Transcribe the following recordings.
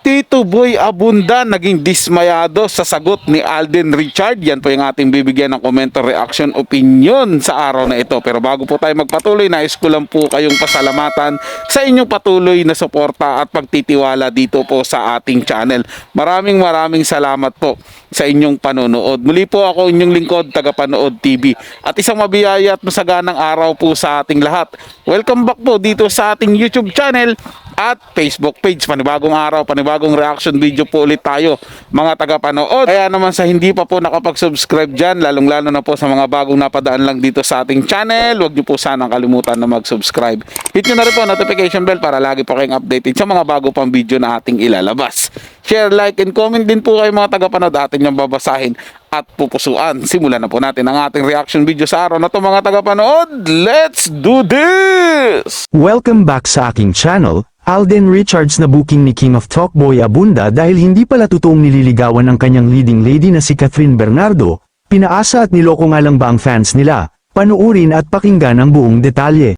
Tito Boy Abunda naging dismayado sa sagot ni Alden Richard. Yan po yung ating bibigyan ng komento, reaction, opinion sa araw na ito. Pero bago po tayo magpatuloy, nais ko lang po kayong pasalamatan sa inyong patuloy na suporta at pagtitiwala dito po sa ating channel. Maraming salamat po sa inyong panonood. Muli po ako inyong lingkod, Tagapanood TV. At isang mabiyaya at masaganang araw po sa ating lahat. Welcome back po dito sa ating YouTube channel at Facebook page. Panibagong araw, panibagong reaction video po ulit tayo mga tagapanood. Kaya naman sa hindi pa po nakapag-subscribe dyan, lalong lalo na po sa mga bagong napadaan lang dito sa ating channel, huwag nyo po sanang kalimutan na mag-subscribe. Hit nyo na rin po notification bell para lagi po kayong updated sa mga bago pang video na ating ilalabas. Share, like, and comment din po kayo mga tagapanood, atin yung babasahin at pupusuan. Simulan na po natin ang ating reaction video sa araw na to mga tagapanood. Let's do this! Welcome back sa aking channel. Alden Richards na booking ni King of Talkboy Abunda dahil hindi pala totoong nililigawan ang kanyang leading lady na si Catherine Bernardo. Pinaasa at niloko nga lang ba ang fans nila? Panuurin at pakinggan ang buong detalye.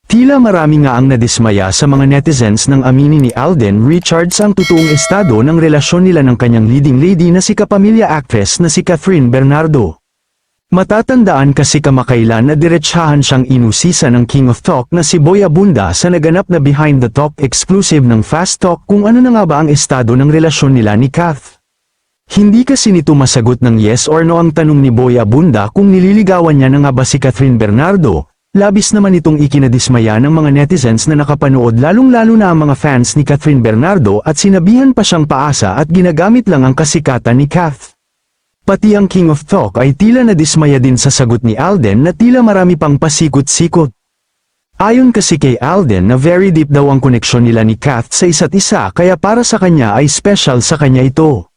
Tila marami nga ang nadismaya sa mga netizens nang aminin ni Alden Richards ang totoong estado ng relasyon nila ng kanyang leading lady na si kapamilya actress na si Catherine Bernardo. Matatandaan kasi kamakailan na diretsahan siyang inusisa ng King of Talk na si Boy Abunda sa naganap na Behind the Talk exclusive ng Fast Talk kung ano na nga ba ang estado ng relasyon nila ni Kath. Hindi kasi nito masagot ng yes or no ang tanong ni Boy Abunda kung nililigawan niya na nga ba si Catherine Bernardo. Labis naman itong ikinadismaya ng mga netizens na nakapanood lalong-lalo na ang mga fans ni Catherine Bernardo at sinabihan pa siyang paasa at ginagamit lang ang kasikatan ni Kath. Pati ang King of Talk ay tila nadismaya din sa sagot ni Alden na tila marami pang pasikot-sikot. Ayon kasi kay Alden na very deep daw ang koneksyon nila ni Kath sa isa't isa kaya para sa kanya ay special sa kanya ito.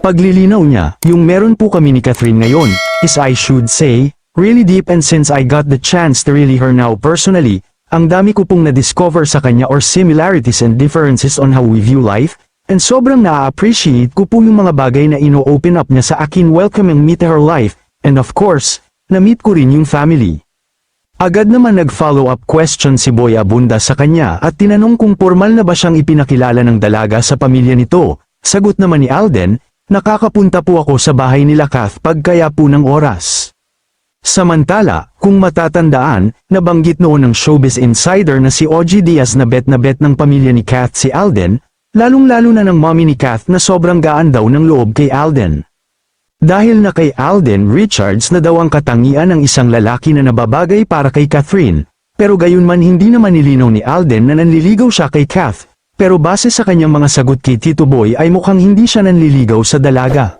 Paglilinaw niya, yung meron po kami ni Catherine ngayon, is I should say, really deep and since I got the chance to really her now personally, ang dami ko pong na-discover sa kanya or similarities and differences on how we view life, and sobrang na-appreciate ko po yung mga bagay na ino-open up niya sa akin welcoming me to her life, and of course, na-meet ko rin yung family. Agad naman nag-follow up question si Boy Abunda sa kanya at tinanong kung formal na ba siyang ipinakilala ng dalaga sa pamilya nito. Sagot naman ni Alden, nakakapunta po ako sa bahay nila Kath pagkaya po ng oras. Samantala, kung matatandaan, nabanggit noon ng Showbiz Insider na si OG Diaz na bet ng pamilya ni Kath si Alden, lalong-lalo na ng mommy ni Kath na sobrang gaan daw ng loob kay Alden. Dahil na kay Alden Richards na daw ang katangian ng isang lalaki na nababagay para kay Catherine, pero gayunman hindi naman nilinaw ni Alden na nanliligaw siya kay Kath, pero base sa kanyang mga sagot kay Tito Boy ay mukhang hindi siya nanliligaw sa dalaga.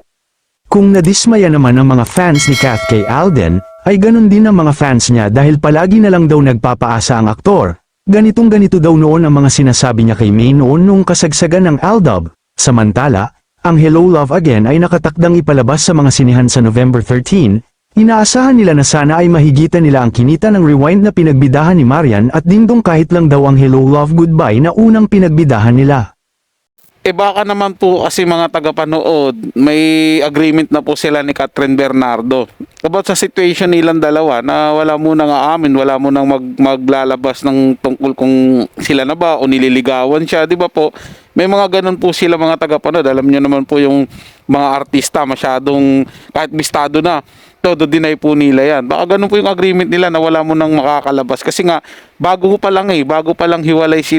Kung nadismaya naman ang mga fans ni Kath kay Alden, ay ganun din ang mga fans niya dahil palagi na lang daw nagpapaasa ang aktor. Ganito daw noon ang mga sinasabi niya kay May noon nung kasagsagan ng Aldab. Samantala, ang Hello Love Again ay nakatakdang ipalabas sa mga sinihan sa November 13, inaasahan nila na sana ay mahigitan nila ang kinita ng Rewind na pinagbidahan ni Marian at dingdong kahit lang daw ang Hello Love Goodbye na unang pinagbidahan nila. Baka naman po kasi mga tagapanood, may agreement na po sila ni Catherine Bernardo about sa situation nilang dalawa na wala munang aamin, wala munang maglalabas ng tungkol kung sila na ba o nililigawan siya, di ba po? May mga ganun po sila mga tagapanood. Alam niyo naman po yung mga artista masyadong kahit bistado na, todo deny po nila yan. Baka ganun po yung agreement nila na wala mo nang makakalabas. Kasi nga, bago pa lang hiwalay si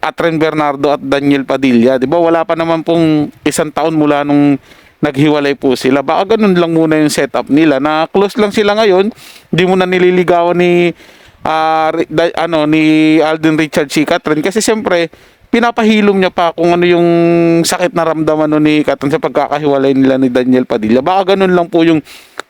Catherine Bernardo at Daniel Padilla. Di ba? Wala pa naman pong isang taon mula nung naghiwalay po sila. Baka ganun lang muna yung setup nila na close lang sila ngayon. Hindi mo na nililigawan ni Alden Richards si Catherine kasi siyempre pinapahilom niya pa kung ano yung sakit na ramdaman ni Catherine sa pagkakahiwalay nila ni Daniel Padilla. Baka ganun lang po yung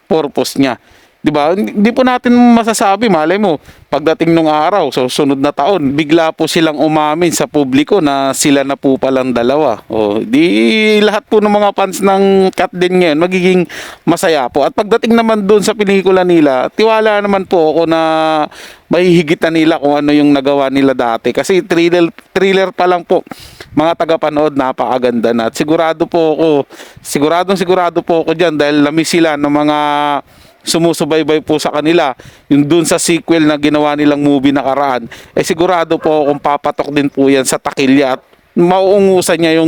purpose niya. Di ba? Hindi po natin masasabi, malay mo, pagdating nung araw, so sunod na taon, bigla po silang umamin sa publiko na sila na po palang dalawa. O, di lahat po ng mga fans ng Kat din ngayon magiging masaya po. At pagdating naman doon sa pelikula nila, tiwala naman po ako na mahihigitan nila kung ano yung nagawa nila dati. Kasi thriller pa lang po, mga tagapanood, napakaganda na. At sigurado po ako dyan dahil lamis sila ng mga sumusubaybay po sa kanila, yung dun sa sequel na ginawa nilang movie nakaraan, sigurado po kung papatok din po yan sa takilya at mauungusan niya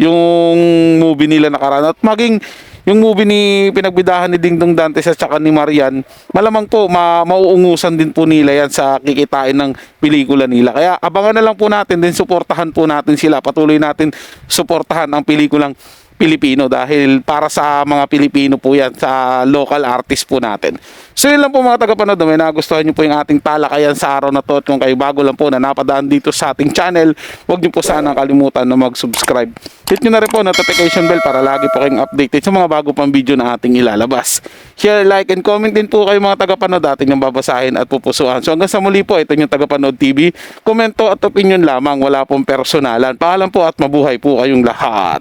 yung movie nila nakaraan. At maging yung movie ni pinagbidahan ni Dingdong Dantes at saka ni Marian, malamang po mauungusan din po nila yan sa kikitain ng pelikula nila. Kaya abangan na lang po natin din, suportahan po natin sila, patuloy natin suportahan ang pelikulang Pilipino dahil para sa mga Pilipino po yan, sa local artist po natin. So yun lang po mga tagapanood, may nagustuhan nyo po yung ating talakayan sa araw na to at kung kayo bago lang po na napadaan dito sa ating channel, huwag nyo po sana kalimutan na mag-subscribe. Hit nyo na rin po notification bell para lagi po kayong updated sa mga bago pang video na ating ilalabas. Share, like, and comment din po kayo mga tagapanood, ating yung babasahin at pupusuan. So hanggang sa muli po, ito yung Tagapanood TV. Komento at opinion lamang, wala pong personalan. Paalam po at mabuhay po kayong lahat.